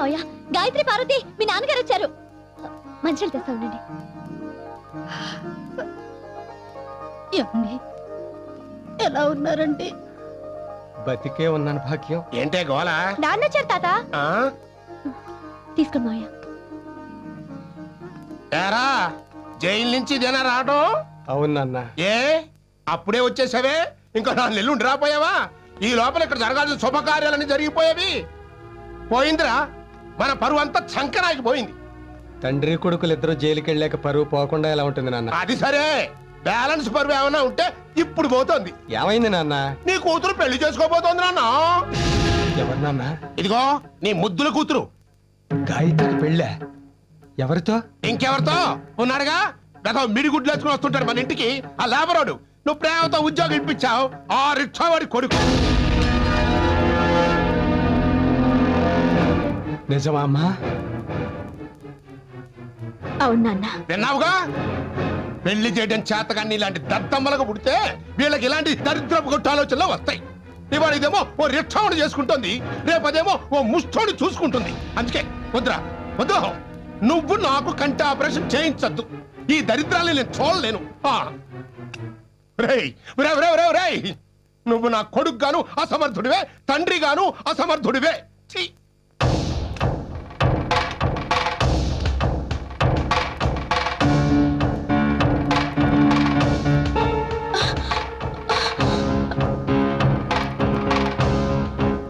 మావయ్య. గాయత్రి, పార్వతి, మీ నాన్నగారు వచ్చారు. మంచిలు తెస్తా ఉండండి. ఏమండి, ఎలా ఉన్నారండి? బతికే ఉన్నాను భాగ్యం. ఏంటే గోళ? నాన్న వచ్చారు తాత. తీసుకోండి మావయ్య. ఏరా, జైలు నుంచి ఇదేనా రావడం? అవును నాన్న. ఏ అప్పుడే వచ్చేసావే? ఇంకా 4 నెలలు రాపోయావా? ఈ లోపల ఇక్కడ జరగాల్సిన శుభకార్యాలన్నీ జరిగిపోయేవి. పోయిందిరా, మన పరువు అంతా చంకనాకి పోయింది. తండ్రి కొడుకులు ఇద్దరు జైలుకి వెళ్ళాక పరువు పోకుండా ఎలా ఉంటుంది నాన్న? అది సరే, బ్యాలెన్స్ పరువు ఏమైనా ఉంటే ఇప్పుడు పోతోంది. ఏమైంది నాన్న? నీ కూతురు పెళ్లి చేసుకోబోతోంది నాన్న. ఎవరు నాన్న? ఇదిగో నీ ముద్దుల కూతురు. గాయత్రికి పెళ్ళా? ఎవరితో? ఇంకెవరితో ఉన్నాడుగా, గత మిడిగుడ్లు వేసుకుని వస్తుంటాడు మన ఇంటికి ఆ లేబరోడు. నువ్వు ప్రేమతో ఉద్యోగం ఇప్పించావు, ఆ రిక్షావాడి కొడుకు. నిజమా అమ్మా? అవును నాన్న. విన్నావుగా, పెళ్లి చేయడం చేతగాన్ని ఇలాంటి దద్దమ్మలకు పుడితే వీళ్ళకి ఇలాంటి దరిద్రపు కొట్టు ఆలోచనలు వస్తాయి. ఇవాళ ఇదేమో ఓ రిక్షావుడు చేసుకుంటుంది, రేపదేమో ఓ ముష్టోడు చూసుకుంటుంది. అందుకే వద్దురా, వద్దు. నువ్వు నాకు కంటి ఆపరేషన్ చేయించద్దు. ఈ దరిద్రాన్ని నేను చూడలేను. రేయ్, రేయ్, నువ్వు నా కొడుకు గాను అసమర్థుడివే, తండ్రి గాను అసమర్థుడివే. ఛీ!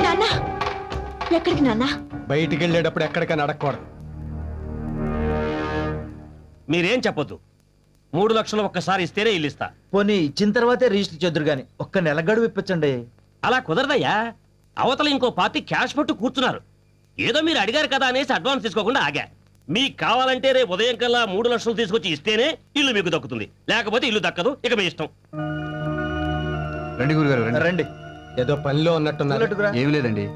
నాన్న, ఎక్కడికి నాన్న? బయటికి వెళ్ళేటప్పుడు ఎక్కడికైనా అడగకూడదు. మీరేం చెప్పొద్దు. 3 లక్షలు ఒక్కసారి ఇస్తేనే ఇల్లు ఇస్తా. పోనీ ఇచ్చిన తర్వాతే రిజిస్టర్ చేద్దరు గాని ఒక్క నెల గడువు ఇప్పించండి. అలా కుదరదయ్యా. అవతల ఇంకో పార్టీ క్యాష్ పట్టు కూర్చున్నారు. ఏదో మీరు అడిగారు కదా అనేసి అడ్వాన్స్ తీసుకోకుండా ఆగా. మీకు కావాలంటే రేపు ఉదయం కల్లా 3 లక్షలు తీసుకొచ్చి ఇస్తేనే ఇల్లు మీకు దక్కుతుంది, లేకపోతే ఇల్లు దక్కదు. ఇక మీ ఇష్టం. రండి గురుగారు, రండి. రండి. ఏదో పనిలో ఉన్నట్టున్నారు. ఏం లేదండి,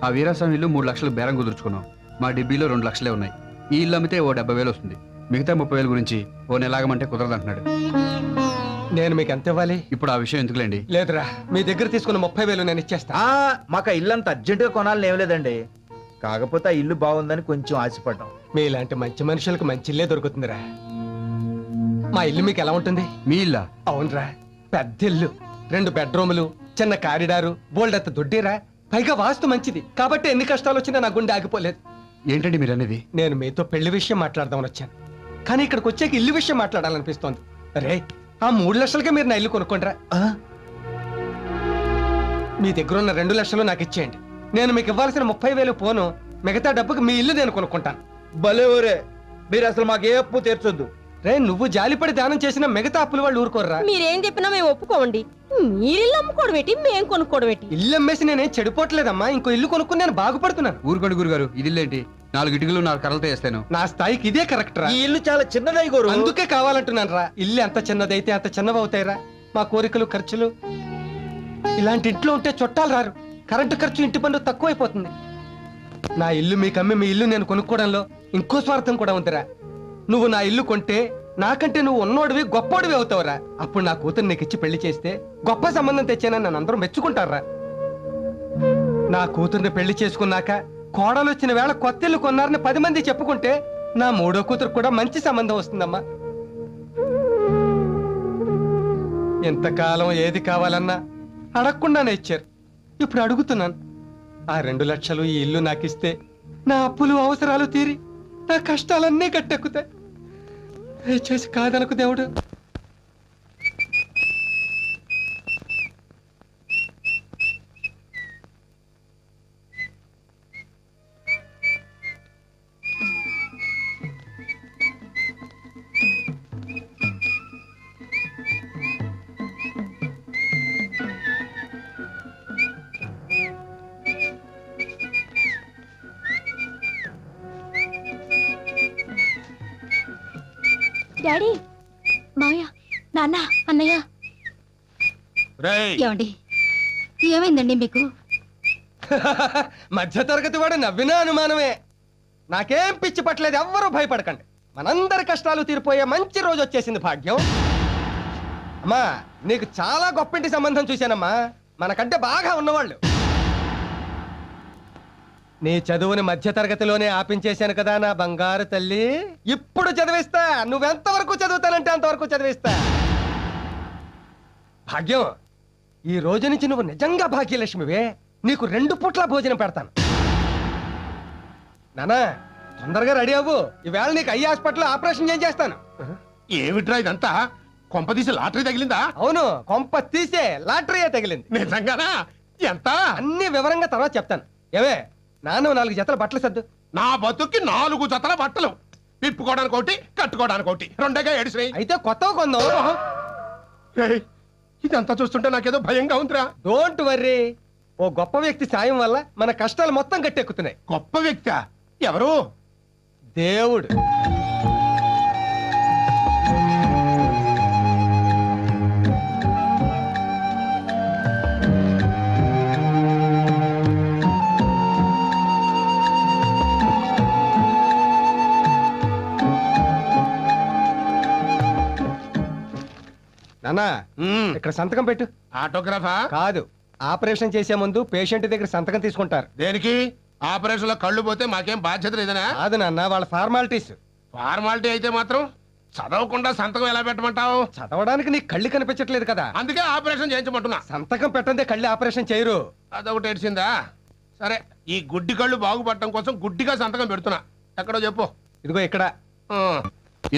ఆ వీరాస్వామి ఇల్లు 3 లక్షలు బేరం కుదుర్చుకున్నాం. మా డిబ్బీలో 2 లక్షలే ఉన్నాయి. ఈ ఇల్లు అమ్మితే ఓ 70,000 వస్తుంది. మిగతా 30,000 గురించి ఓ నెలాగమంటే కుదరదంటున్నాడు. నేను మీకు ఎంత ఇవ్వాలి? ఇప్పుడు ఆ విషయం ఎందుకులేండి. లేదురా, మీ దగ్గర తీసుకున్న 30,000 నేను ఇచ్చేస్తా. మాకు ఇల్లు అంత అర్జెంట్ గా కొనాలని ఏం లేదండి. కాకపోతే ఆ ఇల్లు బాగుందని కొంచెం ఆశపడ్డాం. మీలాంటి మంచి మనుషులకు మంచి ఇల్లే దొరుకుతుందిరా. మా ఇల్లు మీకు ఎలా ఉంటుంది? మీ ఇల్లా? అవునరా, పెద్ద ఇల్లు, 2 బెడ్రూములు, చిన్న కారిడారు, బోల్డంత దొడ్డిరా. పైగా వాస్తు మంచిది కాబట్టి ఎన్ని కష్టాలు వచ్చినా నా గుండె ఆగిపోలేదు. ఏంటండి మీరు అనేది? నేను మీతో పెళ్లి విషయం మాట్లాడదామని వచ్చాను, కానీ ఇక్కడికి వచ్చాక ఇల్లు విషయం మాట్లాడాలనిపిస్తోంది. అరే, ఆ 3 లక్షలకే మీరు నా ఇల్లు కొనుక్కోండిరా. మీ దగ్గర ఉన్న 2 లక్షలు నాకు ఇచ్చేయండి. నేను మీకు ఇవ్వాల్సిన 30,000 పోను, మిగతా డబ్బుకి మీ ఇల్లు నేను కొనుక్కుంటాను. భలే ఊరే, మీరు అసలు మాకు ఏ అప్పు తీర్చొద్దు. రే, నువ్వు జాలిపడి దానం చేసిన మిగతా అప్పులు వాళ్ళు ఊరుకోర్రా. మీరేం చెప్పినా మేము ఒప్పుకోండి. మీరిల్లు అమ్ముకోవడం ఏంటి, మేము కొనుక్కోవడం ఏంటి? ఇల్లు అమ్మేసి నేనేం చెడిపోవట్లేదమ్మా, ఇంకో ఇల్లు కొనుక్కుని నేను బాగుపడుతున్నాను. ఊరుకోండి గురుగారు, ఇది ఇల్లేంటి? 4 ఇటుకలు 4 కర్రలతో వేస్తాను. నా స్థాయికి ఇదే కరెక్ట్ రా. ఈ ఇల్లు చాలా చిన్నదై గోరు. అందుకే కావాలంటున్నాను రా. ఇల్లు ఎంత చిన్నదైతే అంత చిన్నవవుతాయిరా. మా కోరికలు, ఖర్చులు ఇలాంటి ఇంట్లో ఉంటే చుట్టాలు రారు. కరెంటు ఖర్చు, ఇంటి పన్ను తక్కువైపోతుంది. నా ఇల్లు మీకు అమ్మి మీ ఇల్లు నేను కొనుక్కోవడంలో ఇంకో స్వార్థం కూడా ఉందిరా. నువ్వు నా ఇల్లు కొంటే నాకంటే నువ్వు ఉన్నోడివి, గొప్పోడివి అవుతావురా. అప్పుడు నా కూతురు నీకు ఇచ్చి పెళ్లి చేస్తే గొప్ప సంబంధం తెచ్చానని నన్ను అందరూ మెచ్చుకుంటారా. నా కూతుర్ని పెళ్లి చేసుకున్నాక కోడలు వచ్చిన వేళ కొత్త ఇల్లు కొన్నారని 10 మంది చెప్పుకుంటే నా 3వ కూతురు కూడా మంచి సంబంధం వస్తుందమ్మా. ఎంతకాలం ఏది కావాలన్నా అడగకుండానే ఇచ్చారు. ఇప్పుడు అడుగుతున్నాను. ఆ 2 లక్షలు ఈ ఇల్లు నాకిస్తే నా అప్పులు, అవసరాలు తీరి నా కష్టాలన్నీ గట్టెక్కుతాయి. దయచేసి కాదనకు దేవుడు. డాడీ, మావయ్య, నాన్న, అన్నయ్య. ఏమండి, ఏమైందండి మీకు? మధ్య తరగతి వాడు నవ్వినా అనుమానమే. నాకేం పిచ్చి పట్టలేదు, ఎవ్వరూ భయపడకండి. మనందరి కష్టాలు తీరిపోయే మంచి రోజు వచ్చేసింది భాగ్యం. అమ్మా, నీకు చాలా గొప్పింటి సంబంధం చూశానమ్మా, మనకంటే బాగా ఉన్నవాళ్ళు. నీ చదువుని మధ్య తరగతిలోనే ఆపించేశాను కదా నా బంగారు తల్లి. ఇప్పుడు చదివిస్తా. నువ్వెంతవరకు చదువుతానంటే అంతవరకు చదివిస్తా. భాగ్యం, ఈ రోజు నుంచి నువ్వు నిజంగా భాగ్యలక్ష్మివే. నీకు 2 పూట్ల భోజనం పెడతాను. నానా, తొందరగా రెడీ అవ్వు. ఈవేళ నీకు ఐ హాస్పిటల్ ఆపరేషన్ చేస్తాను. ఏమిట్రా ఇదంతా? కొంపదీసి లాటరీ తగిలిందా? అవును, కొంప తీసే లాటరీయే తగిలింది. నిజంగానా? ఎంత? అన్ని వివరంగా తర్వాత చెప్తాను. ఏవే, నాన్న 4 జతల బట్టలు సర్దు. నా బతుక్కి 4 జతల బట్టలు. విప్పుకోవడానికి ఒకటి, కట్టుకోవడానికి ఒకటి, రెండేగా ఏడిసినాయి. అయితే కొత్తగా కొందాం. ఏయ్, ఇదంతా చూస్తుంటే నాకేదో భయంగా ఉందిరా. డోంట్ వర్రీ, ఓ గొప్ప వ్యక్తి సాయం వల్ల మన కష్టాలు మొత్తం గట్టెక్కుతున్నాయి. గొప్ప వ్యక్తి ఎవరు? దేవుడు. నానా, మ్మ్. ఇక్కడ సంతకం పెట్టు. ఆటోగ్రాఫా? కాదు, ఆపరేషన్ చేసే ముందు పేషెంట్ దగ్గర సంతకం తీసుకుంటారు. దేనికి? ఆపరేషన్ లో కళ్ళు పోతే మాకేం బాధ్యత లేదనా? కాదు నాన్న, వాళ్ళ ఫార్మాలిటీస్. ఫార్మాలిటీ అయితే మాత్రం చదవకుండా సంతకం ఎలా పెట్టమంటావు? చదవడానికి నీకు కళ్ళు కనిపించట్లేదు కదా, అందుకే ఆపరేషన్ చేయించమంటున్నా. సంతకం పెట్టందే కళ్ళు ఆపరేషన్ చేయరు. అదొకటి ఏడ్చిందా? సరే, ఈ గుడ్డి కళ్ళు బాగుపడటం కోసం గుడ్డిగా సంతకం పెడుతున్నా. ఎక్కడో చెప్పు. ఇదిగో ఇక్కడ. ఆ,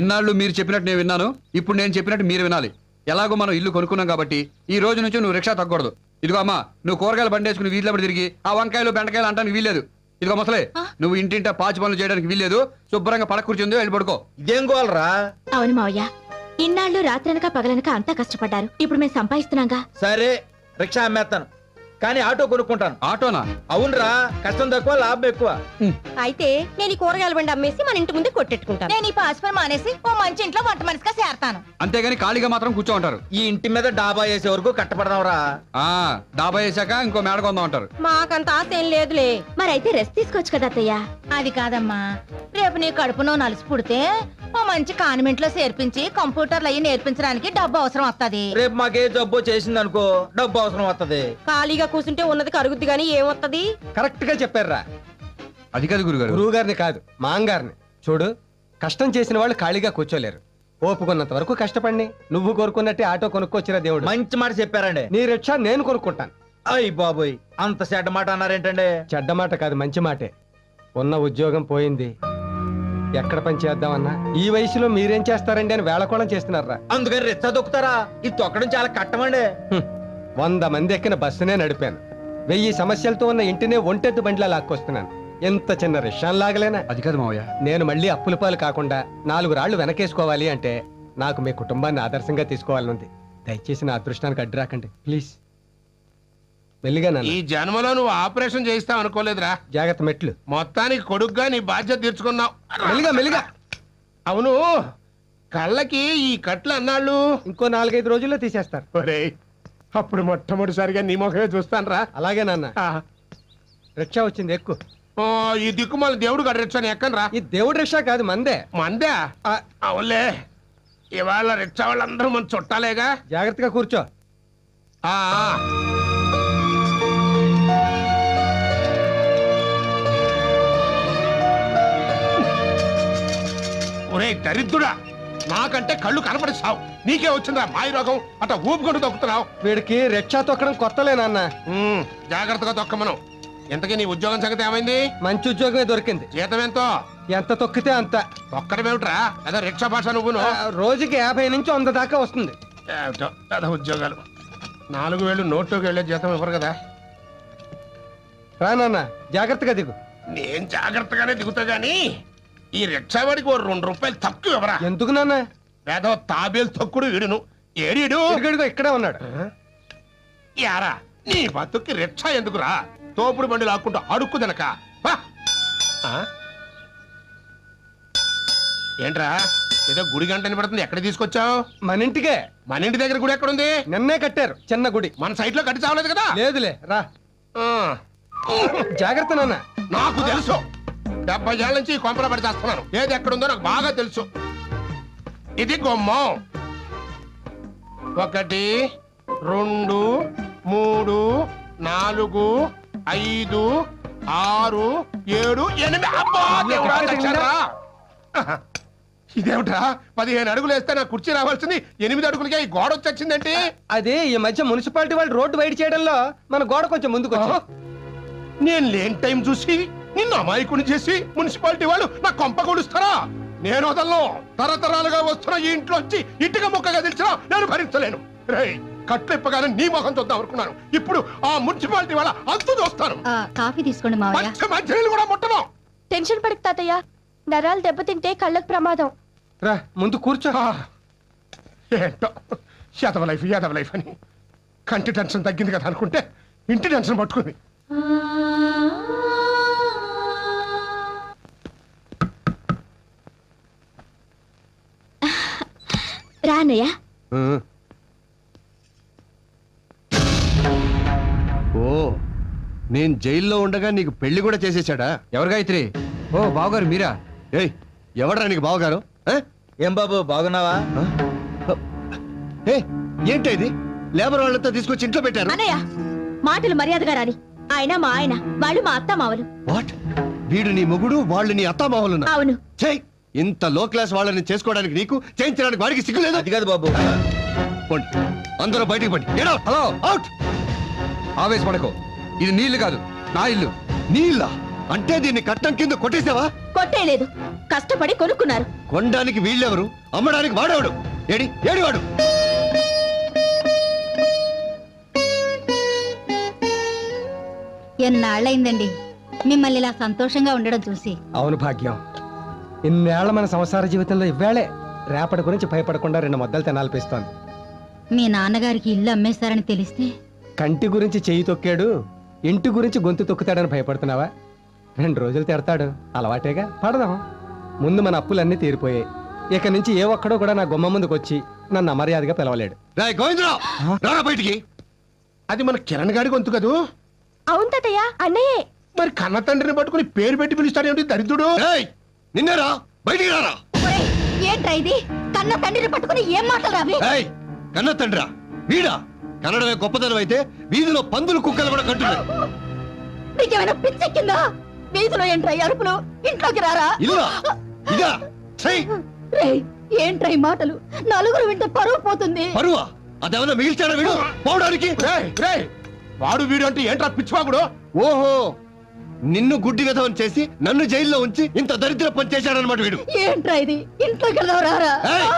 ఇన్నాళ్ళు మీరు చెప్పినట్టు నేను విన్నాను. ఇప్పుడు నేను చెప్పినట్టు మీరు వినాలి. ఎలాగో మనం ఇల్లు కొనుక్కున్నాం కాబట్టి ఈ రోజు నుంచి నువ్వు రిక్షా తగ్గకూడదు. ఇదిగో అమ్మా, నువ్వు కూరగాయలు బండేసుకుని వీధిలో తిరిగి ఆ వంకాయలు బెండకాయలు అంటానికి వీల్లేదు. ఇదిగో ముసలే, నువ్వు ఇంటింటా పాచి పనులు చేయడానికి వీల్లేదు. శుభ్రంగా పడక కూర్చుందో వెళ్ళి పడుకో. ఇదేం గోలరా? అవును మావయ్య, ఇన్నాళ్ళు రాత్రనక పగలనక అంతా కష్టపడ్డారు. ఇప్పుడు మేము సంపాదిస్తున్నాగా. సరే, రిక్షా అమ్మేస్తాను, కానీ ఆటో కొనుక్కుంటాను. ఆటోనా? అవునరా, కష్టం తక్కువ లాభం ఎక్కువ. అయితే నేను ఈ కూరగాయల బండి అమ్మేసి మన ఇంటి ముందే కొట్టెట్టుకుంటాను. నేను ఈ పాస్పర్ మానేసి ఓ మంచి ఇంట్లో వంట మనిషిగా చేరతాను. అంతేగాని ఖాళీగా మాత్రం కూర్చో ఉంటారు. ఈ ఇంటి మీద డాబా వేసే వరకు కట్టపడదాంరా. ఆ డాబా వేసాక ఇంకో మేడ కొందాం అంటారు. మాకంత ఆశ ఏం లేదులే. మరైతే రెస్ట్ తీసుకోవచ్చు కదా అత్తయ్య. అది కాదమ్మా, రేపు నీ కడుపునో నలిసి పుడితే ఓ మంచి కాన్వెంట్ లో చేర్పించి కంప్యూటర్లు అయ్యి నేర్పించడానికి డబ్బు అవసరం వస్తది. రేపు మాకే జబ్బు చేసింది అనుకో, డబ్బు అవసరం వస్తది. ఖాళీగా కూర్చుంటే ఉన్నది కరుగుద్ది గానీ ఏమొత్తది? కరెక్ట్ గా చెప్పారా. అది కాదు గురుగారు. గురువు గారిని కాదు, మాంగారిని. చూడు, కష్టం చేసిన వాళ్ళు ఖాళీగా కూర్చోలేరు. ఓపుకున్నంత వరకు కష్టపడి నువ్వు కోరుకున్నట్టే ఆటో కొనుక్కొచ్చిరా దేవుడు. మంచి మాట చెప్పారండి. నీ రిక్షా నేను కొనుక్కుంటాను. అయ్యి బాబోయ్, అంత చెడ్డ మాట అన్నారేంటండి? చెడ్డ మాట కాదు, మంచి మాటే. ఉన్న ఉద్యోగం పోయింది, ఎక్కడ పని చేద్దామన్నా ఈ వయసులో మీరేం చేస్తారండి అని వేళకోళం చేస్తున్నారా. అందుకని రిచ్చా దొక్కుతారా? ఇది తొక్కడం చాలా కట్టమండి. 100 మంది ఎక్కిన బస్సునే నడిపాను. 1000 సమస్యలతో ఉన్న ఇంటినే ఒంటెద్దు బండిలా లాక్కొస్తున్నాను. ఎంత చిన్న రిక్షాన్ లాగలేనా? అది కాదు మావయ్య. నేను మళ్ళీ అప్పుల పాలు కాకుండా 4 రాళ్లు వెనకేసుకోవాలి అంటే నాకు మీ కుటుంబాన్ని ఆదర్శంగా తీసుకోవాలనుంది. దయచేసి నా అదృష్టానికి అడ్డు రాకండి ప్లీజ్. మెల్లిగా ఈ నన్ను. జన్మలో నువ్వు ఆపరేషన్ చేయిస్తావు అనుకోలేదురా. జాగ్రత్త మెట్లు. మొత్తానికి కొడుగ్గా నీ బాధ్యత తీర్చుకున్నావు. మెల్లిగా మెల్లిగా. అవును, కళ్ళకి ఈ కట్లు అన్నాళ్ళు ఇంకో 4-5 రోజుల్లో తీసేస్తారు. ఒరేయ్, అప్పుడు మొట్టమొదటిసారిగా నీ ముఖమే చూస్తానురా. అలాగే నాన్న. రిక్షా వచ్చింది, ఎక్కు. ఈ దిక్కుమాల దేవుడు గడిచాను ఎక్కనరా. ఈ దేవుడి రిక్షా కాదు, మందే. మందే? ఆ, అవునులే, ఇవాళ రిక్షా వాళ్ళందరూ మన చుట్టాలేగా. జాగ్రత్తగా కూర్చో. ఆ, ఆ. ఒరేయ్ దరిద్రుడా, నాకంటే కళ్ళు కనపడి సావు. నీకే వచ్చిందా మాయ రోగం? అట్లా ఊపుకుంటూ తొక్కుతున్నావు. వీడికి రిక్షా తొక్కడం కొత్తలే నాన్న. జాగ్రత్తగా తొక్కమను. ఎంతకీ నీ ఉద్యోగం సంగతి ఏమైంది? మంచి ఉద్యోగమే దొరికింది. జీతం ఎంతో? ఎంత తొక్కితే అంత. ఒక్కడమేమిట్రా, అదే రిక్షా భాష నువ్వును. రోజుకి 50 నుంచి 100 దాకా వస్తుంది. ఏమిటో అదే ఉద్యోగాలు. 4000 నోట్లోకి వెళ్ళే జీతం ఇవ్వరు కదా. రా నాన్న, జాగ్రత్తగా దిగు. నేను జాగ్రత్తగానే దిగుతా గాని ఈ రిక్షా వాడికి ఓ 2 రూపాయలు తక్కువ ఇవ్వరా. ఎందుకు నాన్న? పేద తాబేలు తొక్కుడు వీడును. ఏడీడు ఇదిగో ఇక్కడే ఉన్నాడు. యారా, నీ బతుక్కి రిక్షా ఎందుకురా? తోపుడు బండి లాక్కుంటూ అడుక్కు తినక. ఏంట్రా, ఏదో గుడి గంటని పడుతుంది, ఎక్కడ తీసుకొచ్చావు? మన ఇంటికే. మన ఇంటి దగ్గర గుడి ఎక్కడుంది? నిన్నే కట్టారు, చిన్న గుడి. మన సైట్ లో కట్టి చావలేదు కదా. లేదులే, రా. ఆ, జాగ్రత్త నాన్న. నాకు తెలుసు, 70 ఏళ్ళ నుంచి ఈ కొంపల పడి చేస్తున్నాను. ఏది ఎక్కడుందో నాకు బాగా తెలుసు. ఇది గుమ్మం. 1 2 3 4 5 6, 7, 8. అబ్బా, దేవుడా, లక్షరా. ఇదేమిటా 15 అడుగులు వేస్తే నా కుర్చీ రావాల్సింది 8 అడుగులకే ఈ గోడ వచ్చేసిందంటే. అదే ఈ మధ్య మున్సిపాలిటీ వాళ్ళు రోడ్డు వైడ్ చేయడంలో మన గోడ కొంచెం ముందుకు వచ్చింది. నేను లేని టైం చూసి నిన్ను అమాయకుని చేసి మున్సిపాలిటీ వాళ్ళు నా కొంప కొడుస్తారా? నేను వదలను. తరతరాలుగా వస్తున్న ఈ ఇంట్లోంచి ఇటుక ముక్కగా తెలిసినా నేను భరించలేను. రేయ్, కట్లు ఇప్పగానే నీ మొహం చూద్దాం అనుకున్నాను. ఇప్పుడు ఆ మున్సిపాలిటీ వాళ్ళ అంతు చూస్తాను. కాఫీ తీసుకోండి మంచి మంచినీళ్ళు కూడా ముట్టను. టెన్షన్ పడకు తాతయ్య, నరాలు దెబ్బతింటే కళ్ళకు ప్రమాదం. రా ముందు కూర్చో. ఏంటో యాదవ లైఫ్ అని కంటి టెన్షన్ తగ్గింది కదా అనుకుంటే ఇంటి టెన్షన్ పట్టుకుంది. రానయ్య. ఓ, నేను జైల్లో ఉండగా నీకు పెళ్లి కూడా చేసేసాడా? ఎవరు గాయత్రి? ఓ బావగారు మీరా? ఏయ్, ఎవడరా నీకు బావగారు? ఆ? ఏం బాబు బాగున్నావా? ఏ, ఏంటి ఇది? లేబర్ వాళ్ళంతా తీసుకొచ్చి ఇంట్లో పెట్టారు. అన్నయ్య, మాటలు మర్యాదగా రాని. ఆయన మా ఆయన, వాళ్ళు మా అత్త మావలు. వాట్? వీడు నీ మొగుడు, వాళ్ళు నీ అత్తామావలున్నా? అవును. చెయ్, ఇంత లో క్లాస్ వాళ్ళని చేసుకోవడానికి నీకు, చేయించడానికి వాడికి సిగ్గులేదు? అది కాదు బాబు. పోండి, అందరూ బయటికి పడి. Hello, out. ఆవేశపడకు. ఇది నీళ్లు కాదు, నా ఇల్లు. నీళ్ళ అంటే దీన్ని కట్టం కింద కొట్టేసావా? కొట్టేయలేదు, కష్టపడి కొనుక్కున్నారు. కొనడానికి వీళ్ళెవరు, అమ్మడానికి వాడేవాడు? ఏడి వాడు? ఎన్నాళ్ళైందండి మిమ్మల్ని ఇలా సంతోషంగా ఉండడం చూసి. అవును భాగ్యం, ఇన్నేళ్ల మన సంసార జీవితంలో ఇవ్వాళే రేపటి గురించి భయపడకుండా 2 ముద్దలు తినాలిపిస్తోంది. మీ నాన్నగారికి ఇల్లు అమ్మేస్తారని తెలిస్తే కంటి గురించి చెయ్యి తొక్కాడు, ఇంటి గురించి గొంతు తొక్కుతాడని భయపడుతున్నావా? 2 రోజులు తిడతాడు, అలవాటేగా, పడదాం. ముందు మన అప్పులన్నీ తీరిపోయాయి. ఇక నుంచి ఏ ఒక్కడో కూడా నా గుమ్మ ముందుకు వచ్చి నన్ను అమర్యాదగా పిలవలేడు. రాయ్ గోవిందరావు, రారా బయటికి. అది మన కిరణ్ గాడి గొంతు కదూ? అవును తాతయ్య, అన్నయ్యే. మరి కన్న తండ్రిని పట్టుకుని పేరు పెట్టి పిలుస్తాడేమిటి దరిద్రుడు? ఏయ్, నిన్నేరా, బయటికి రారా. ఏంట్రా ఇది? కన్న తండ్రిని పట్టుకుని ఏం మాటలు రావి? ఏయ్, కన్న తండ్రా వీడా? కన్నడమే గొప్పతనం అయితే వీధిలో పందులు కుక్కలు కూడా కంటున్నాయి. నీకేమైనా పిచ్చెక్కిందా? వీధిలో ఏంట్రా ఈ అరుపులు? ఇంట్లోకి రారా. ఇల్లా ఇదా? చెయ్, రేయ్, ఏంట్రా ఈ మాటలు? నలుగురు వింటే పరువు పోతుంది. పరువా? అదేమన్నా మిగిల్చాడా వీడు పోవడానికి? రేయ్, వాడు వీడు అంటే ఏంట్రా పిచ్చివాగుడు? ఓహో, నిన్ను గుడ్డి విధవని చేసి నన్ను జైల్లో ఉంచి ఇంత దరిద్ర పని చేశాడనమాట వీడు. ఏంట్రా ఇది? ఇంట్లోకి రారా. ఏయ్,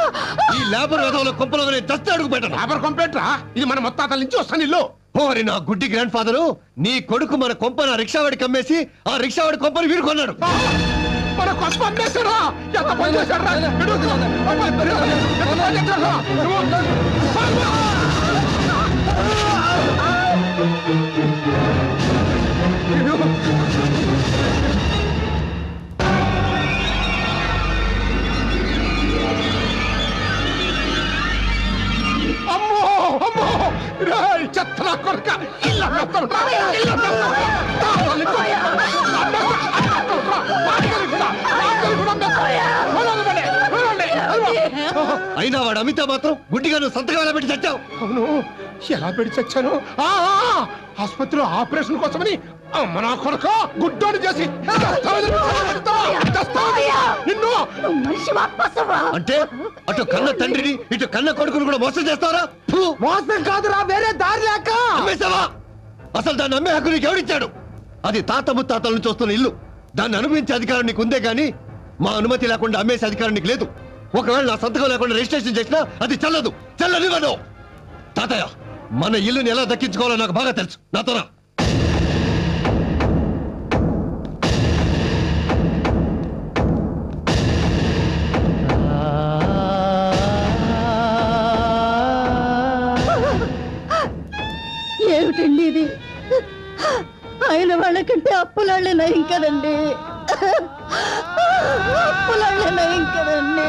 ఈ లేబర్ విధవల కొంపలో దస్త అడుగు పెట్టను. లేబర్ కంప్లైంట్రా, ఇది మన మొత్తాతల నుంచి వస్తాను ఇల్లు. ఓరి నా గుడ్డి గ్రాండ్ ఫాదరు, నీ కొడుకు మన కొంపన రిక్షావాడికి అమ్మేసి ఆ రిక్షావాడి కొంపని వీడు కొన్నాడు. మన కొంప అమ్మేశాడా? ఎంత పని చేశాడురా? ఎంత పని చేశాడురా? అమ్మో అమ్మో, రేయ్ చెత్తనా కొరక, ఇల్లు అమ్మేస్తావురా, ఇల్లు అమ్మేస్తావురా, తాళాలు పోయా, అమ్మేస్తావురా, వాటిని కూడా అమ్మేస్తావురా, పొలాలు పడే, పొలాలు అయినా వాడు అమితా మాత్రం గుడ్డిగా నువ్వు సంతకం ఎలా పెట్టి చచ్చావు? అవును, ఎలా పెడి చచ్చాను? ఆసుపత్రిలో ఆపరేషన్ కోసమని అమ్మ నా కొరక గుడ్డోని చేసి నిన్ను. అంటే అటు కన్న తండ్రిని ఇటు కన్న కొడుకుని కూడా మోసం చేస్తారా? మోసం కాదురా, వేరే దారి లేక. అమ్మేశావా? అసలు దాన్ని అమ్మే హక్కు నీకు ఎవరిచ్చాడు? అది తాత ముత్తాతల నుంచి వస్తున్న ఇల్లు. దాన్ని అనుభవించే అధికారం నీకు ఉందే గానీ మా అనుమతి లేకుండా అమ్మేసే అధికారం నీకు లేదు. ఒకవేళ నా సంతకం లేకుండా రిజిస్ట్రేషన్ చేసినా అది చెల్లదు, చెల్లనివ్వను. తాతయ్య, మన ఇల్లుని ఎలా దక్కించుకోవాలో నాకు బాగా తెలుసు. నాతో రా. ఏమిటండి ఇది? ఆయన వాళ్ళకంటే అప్పులాళ్ళే నయం కదండి. అప్పులాళ్ళే నయం కదండి.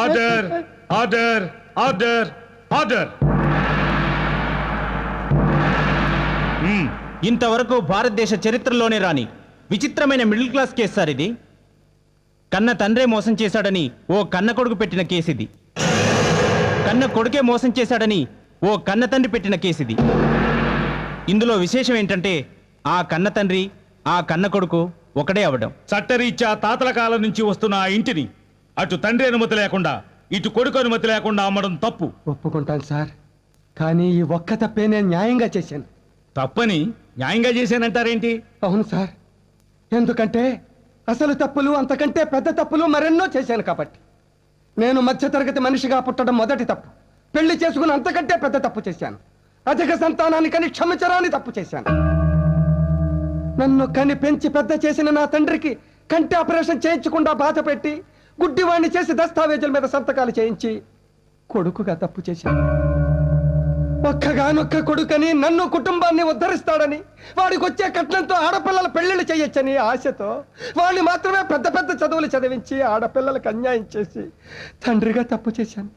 Order order order order. ఇంతవరకు భారతదేశ చరిత్రలోనే రాని విచిత్రమైన మిడిల్ క్లాస్ కేసు సార్ ఇది. కన్న తండ్రే మోసం చేశాడని ఓ కన్న కొడుకు పెట్టిన కేసు ఇది. కన్న కొడుకే మోసం చేశాడని ఓ కన్న తండ్రి పెట్టిన కేసు ఇది. ఇందులో విశేషం ఏంటంటే ఆ కన్న తండ్రి ఆ కన్న కొడుకు ఒకడే అవడం. చట్టరీత్యా తాతల కాలం నుంచి వస్తున్న ఆ ఇంటిని అటు తండ్రి అనుమతి లేకుండా ఇటు కొడుకు అనుమతి లేకుండా అమ్మడం తప్పు. ఒప్పుకుంటాను సార్, కానీ ఈ ఒక్క తప్పే నేను న్యాయంగా చేశాను. తప్పని న్యాయంగా చేశానంటారేంటి? అవును సార్, ఎందుకంటే అసలు తప్పులు అంతకంటే పెద్ద తప్పులు మరెన్నో చేశాను కాబట్టి. నేను మధ్యతరగతి మనిషిగా పుట్టడం మొదటి తప్పు. పెళ్లి చేసుకుని అంతకంటే పెద్ద తప్పు చేశాను. అధిక సంతానాన్ని కని క్షమించరాని తప్పు చేశాను. నన్ను కని పెంచి పెద్ద చేసిన నా తండ్రికి కంటి ఆపరేషన్ చేయించకుండా బాధ పెట్టి గుడ్డివాణ్ణి చేసి దస్తావేజుల మీద సంతకాలు చేయించి కొడుకుగా తప్పు చేశాను. ఒక్కగానొక్క కొడుకని నన్ను కుటుంబాన్ని ఉద్ధరిస్తాడని వాడికి వచ్చే కట్నంతో ఆడపిల్లల పెళ్లిళ్ళు చేయొచ్చని ఆశతో వాడిని మాత్రమే పెద్ద పెద్ద చదువులు చదివించి ఆడపిల్లలకు అన్యాయం చేసి తండ్రిగా తప్పు చేశాను.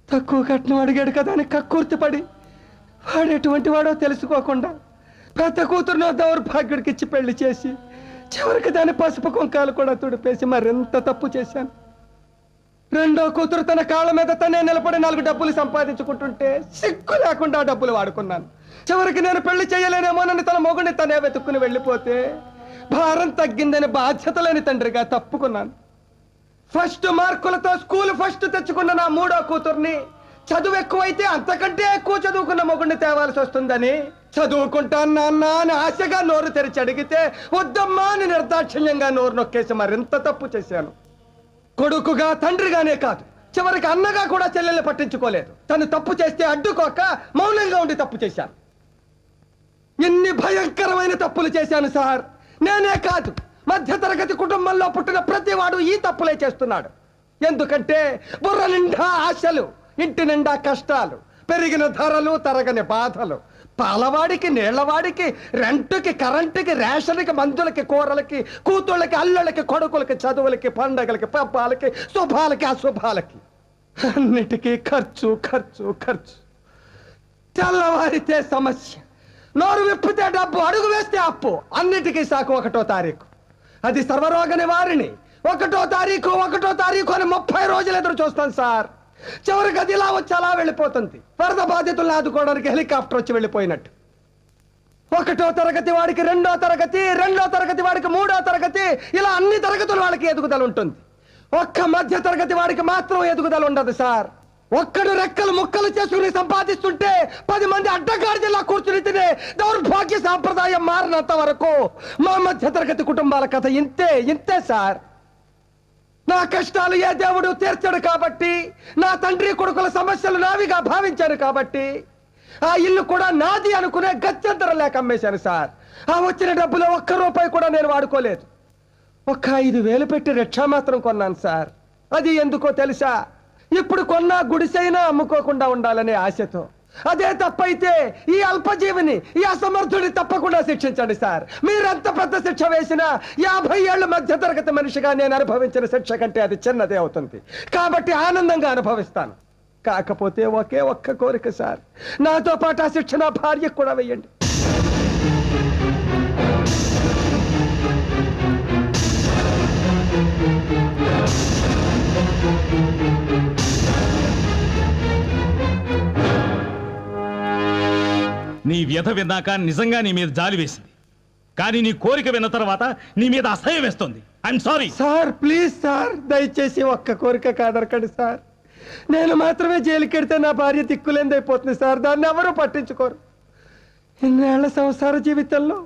తక్కువ కట్నం అడిగాడు కదా అని కక్కుర్తిపడి వాడు ఎటువంటి వాడో తెలుసుకోకుండా పెద్ద కూతురునో దౌర్భాగ్యుడికి ఇచ్చి పెళ్లి చేసి చివరికి దాని పసుపు కుంకాలు కూడా తుడిపేసి మరింత తప్పు చేశాను. రెండో కూతురు తన కాళ్ళ మీద తనే నిలబడి 4 డబ్బులు సంపాదించుకుంటుంటే సిగ్గు లేకుండా డబ్బులు వాడుకున్నాను. చివరికి నేను పెళ్లి చేయలేనేమోనని తన మొగుడిని తనే వెతుక్కుని వెళ్ళిపోతే భారం తగ్గిందని బాధ్యత లేని తండ్రిగా తప్పుకున్నాను. ఫస్ట్ మార్కులతో స్కూల్ ఫస్ట్ తెచ్చుకున్న నా 3వ కూతుర్ని చదువు ఎక్కువైతే అంతకంటే ఎక్కువ చదువుకున్న మొగుడిని తేవాల్సి వస్తుందని చదువుకుంటాను నాన్న అని ఆశగా నోరు తెరిచి అడిగితే వద్దమ్మా అని నిర్దాక్షిణ్యంగా నోరు నొక్కేసి మరింత తప్పు చేశాను. కొడుకుగా తండ్రిగానే కాదు, చివరికి అన్నగా కూడా చెల్లెల్ని పట్టించుకోలేదు. తను తప్పు చేస్తే అడ్డుకోక మౌనంగా ఉండి తప్పు చేశాను. ఎన్ని భయంకరమైన తప్పులు చేశాను సార్. నేనే కాదు, మధ్యతరగతి కుటుంబంలో పుట్టిన ప్రతివాడు ఈ తప్పులే చేస్తున్నాడు. ఎందుకంటే బుర్ర నిండా ఆశలు, ఇంటి నిండా కష్టాలు, పెరిగిన ధరలు, తరగని బాధలు, పాలవాడికి, నీళ్లవాడికి, రెంటుకి, కరెంటుకి, రేషన్కి, మందులకి, కూరలకి, కూతుళ్ళకి, అల్లుళ్ళకి, కొడుకులకి, చదువులకి, పండగలకి, పబ్బాలకి, శుభాలకి, అశుభాలకి, అన్నిటికీ ఖర్చు ఖర్చు ఖర్చు. తెల్లవారితే సమస్య, నోరు విప్పితే డబ్బు, అడుగు వేస్తే అప్పు. అన్నిటికీ సాకు 1వ తారీఖు. అది సర్వరోగ నివారిణి. 1వ తారీఖు అని 30 రోజులు ఎదురు చూస్తాను సార్. చివరికి అది ఇలా వచ్చి అలా వెళ్ళిపోతుంది. వరద బాధితులను ఆదుకోవడానికి హెలికాప్టర్ వచ్చి వెళ్ళిపోయినట్టు. 1వ తరగతి వాడికి 2వ తరగతి, 2వ తరగతి వాడికి 3వ తరగతి, ఇలా అన్ని తరగతుల వాళ్ళకి ఎదుగుదల ఉంటుంది. ఒక్క మధ్య తరగతి వాడికి మాత్రం ఎదుగుదల ఉండదు సార్. ఒక్కడు రెక్కలు ముక్కలు చేసుకుని సంపాదిస్తుంటే 10 మంది అడ్డగాడిలా కూర్చుని తినే దౌర్భాగ్య సాంప్రదాయం మారినంత వరకు మా మధ్య తరగతి కుటుంబాల కథ ఇంతే సార్. నా కష్టాలు ఏ దేవుడు తీర్చాడు కాబట్టి, నా తండ్రి కొడుకుల సమస్యలు నావిగా భావించాను కాబట్టి ఆ ఇల్లు కూడా నాది అనుకునే గత్యంతరం లేక అమ్మేశాను సార్. ఆ వచ్చిన డబ్బులో 1 రూపాయి కూడా నేను వాడుకోలేదు. 5,000 పెట్టి రిక్షా మాత్రం కొన్నాను సార్. అది ఎందుకో తెలుసా? ఇప్పుడు కొన్నా గుడిసైనా అమ్ముకోకుండా ఉండాలనే ఆశతో. అదే తప్పైతే ఈ అల్పజీవిని, ఈ అసమర్థుని తప్పకుండా శిక్షించండి సార్. మీరెంత పెద్ద శిక్ష వేసినా 50 ఏళ్ల మధ్య తరగతి మనిషిగా నేను అనుభవించిన శిక్ష కంటే అది చిన్నదే అవుతుంది. కాబట్టి ఆనందంగా అనుభవిస్తాను. కాకపోతే ఒక్క కోరిక సార్, నాతో పాటు ఆ శిక్ష నా భార్యకు కూడా వెయ్యండి. నీ వ్యధ విన్నాక నిజంగా నీ మీద జాలి వేసింది, కానీ నీ కోరిక విన్న తర్వాత నీ మీద అసహ్యం వేస్తుంది. I'm sorry sir. Please sir, దయచేసి ఒక్క కోరిక కాదరకండి సార్. నేను మాత్రమే జైలుకెడితే నా భార్య దిక్కులేందైపోతుంది సార్. దాన్ని ఎవరూ పట్టించుకోరు. ఇన్నేళ్ల సంసార జీవితంలో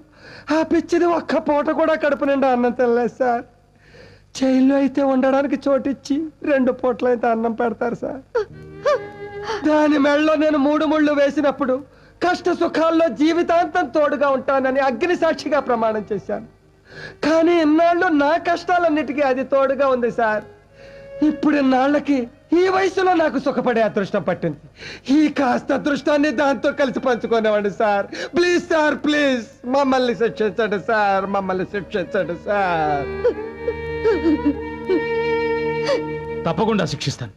ఆ పిచ్చిది 1 పూట కూడా కడుపు నిండా అన్నం తినలేదు సార్. జైల్లో అయితే ఉండడానికి చోటిచ్చి 2 పూటలైతే అన్నం పెడతారు సార్. దాని మెళ్ళలో నేను 3 ముళ్ళు వేసినప్పుడు కష్ట సుఖాల్లో జీవితాంతం తోడుగా ఉంటానని అగ్ని సాక్షిగా ప్రమాణం చేశాను. కానీ ఇన్నాళ్ళు నా కష్టాలన్నిటికీ అది తోడుగా ఉంది సార్. ఇప్పుడు ఇన్నాళ్ళకి ఈ వయసులో నాకు సుఖపడే అదృష్టం పట్టింది. ఈ కాస్త అదృష్టాన్ని దాంతో కలిసి పంచుకునేవాడి సార్. ప్లీజ్ సార్, ప్లీజ్ మమ్మల్ని శిక్షించండి సార్, మమ్మల్ని శిక్షించండి సార్. తప్పకుండా శిక్షిస్తాను.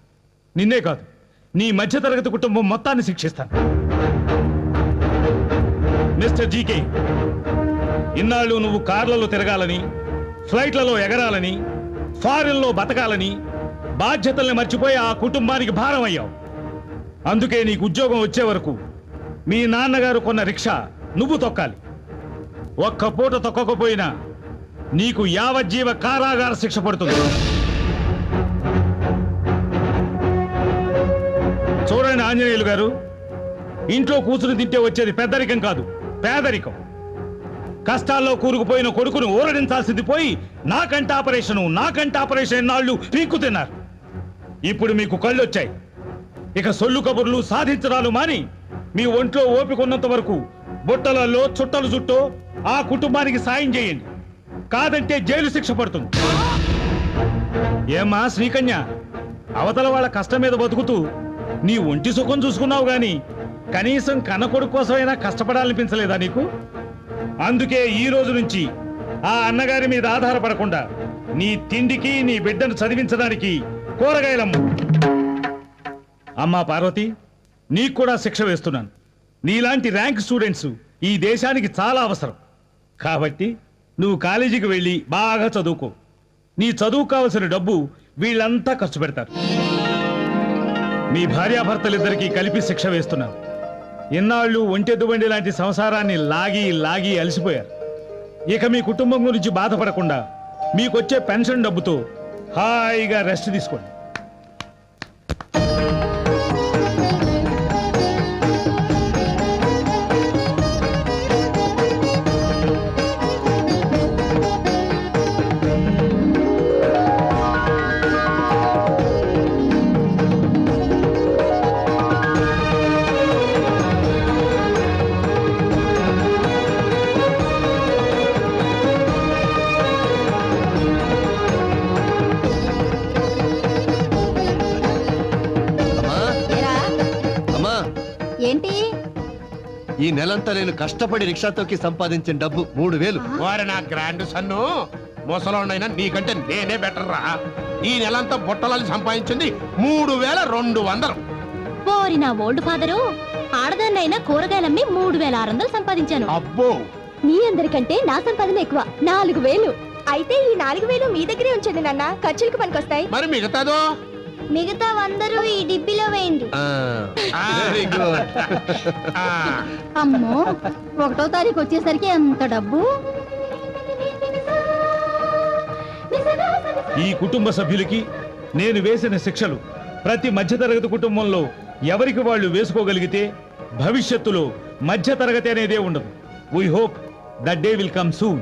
నిన్నే కాదు, నీ మధ్యతరగతి కుటుంబం మొత్తాన్ని శిక్షిస్తాను. మిస్టర్ జీకే, ఇన్నాళ్ళు నువ్వు కార్లలో తిరగాలని, ఫ్లైట్లలో ఎగరాలని, ఫారిన్లో బతకాలని బాధ్యతల్ని మర్చిపోయి ఆ కుటుంబానికి భారం అయ్యావు. అందుకే నీకు ఉద్యోగం వచ్చే వరకు మీ నాన్నగారు కొన్న రిక్షా నువ్వు తొక్కాలి. ఒక్క పూట తొక్కకపోయినా నీకు యావజ్జీవ కారాగార శిక్ష పడుతుంది. చూడండి ఆంజనేయులు గారు, ఇంట్లో కూర్చుని తింటే వచ్చేది పెద్దరికం కాదు, పేదరికం. కష్టాల్లో కూరుకుపోయిన కొడుకును ఊరడించాల్సింది పోయి నాకంటే ఆపరేషన్ ఎన్నాళ్ళు పీక్కు తిన్నారు. ఇప్పుడు మీకు కళ్ళు వచ్చాయి. ఇక సొల్లు కబుర్లు సాధించడాలు మాని మీ ఒంట్లో ఓపికొన్నంత వరకు బుట్టలలో చుట్టలు చుట్టో ఆ కుటుంబానికి సాయం చేయండి. కాదంటే జైలు శిక్ష పడుతుంది. ఏమ్మా శ్రీకన్య, అవతల వాళ్ళ కష్టం మీద బతుకుతూ నీ ఒంటి సుఖం చూసుకున్నావు గాని కనీసం కన్నకొడుకు కోసమైనా కష్టపడాలనిపించలేదా నీకు? అందుకే ఈ రోజు నుంచి ఆ అన్నగారి మీద ఆధారపడకుండా నీ తిండికి నీ బిడ్డను చదివించడానికి కూరగాయలమ్ము. అమ్మా పార్వతి, నీకు కూడా శిక్ష వేస్తున్నాను. నీలాంటి ర్యాంక్ స్టూడెంట్స్ ఈ దేశానికి చాలా అవసరం. కాబట్టి నువ్వు కాలేజీకి వెళ్ళి బాగా చదువుకో. నీ చదువు కావలసిన డబ్బు వీళ్ళంతా ఖర్చు పెడతారు. మీ భార్యాభర్తలిద్దరికీ కలిపి శిక్ష వేస్తున్నాను. ఇన్నాళ్ళు ఒంటెద్దు బండి లాంటి సంసారాన్ని లాగి అలసిపోయారు. ఇక మీ కుటుంబం గురించి బాధపడకుండా మీకొచ్చే పెన్షన్ డబ్బుతో హాయిగా రెస్ట్ తీసుకోండి. ఏంటి? ఈ నెలంతా నేను కష్టపడి రిక్షా తొక్కి సంపాదించిన డబ్బు 3000. వారి నా గ్రాండ్ సన్ను, ముసలోనైనా నీకంటే నేనే బెటర్ రా. ఈ నెలంతా బుట్టలని సంపాదించింది 3200. పోరి నా ఓల్డ్ ఫాదరు, ఆడదాన్నైనా కూరగాయలమ్మి 3600 సంపాదించాను. అబ్బో, మీ అందరికంటే నా సంపాదన ఎక్కువ, 4000. అయితే ఈ 4000 మీ దగ్గరే ఉంచండి నాన్న, ఖర్చులకు పనికొస్తాయి. మరి మిగతాదో? మిగతా 100 ఈ డిబ్బిలో వేయండి. Very good. అమ్మో, 1వ తారీఖు వచ్చేసరికి ఎంత డబ్బు! ఈ కుటుంబ సభ్యులకి నేను వేసిన శిక్షలు ప్రతి మధ్యతరగతి కుటుంబంలో ఎవరికి వాళ్ళు వేసుకోగలిగితే భవిష్యత్తులో మధ్యతరగతి అనేదే ఉండదు. We hope that day will come soon.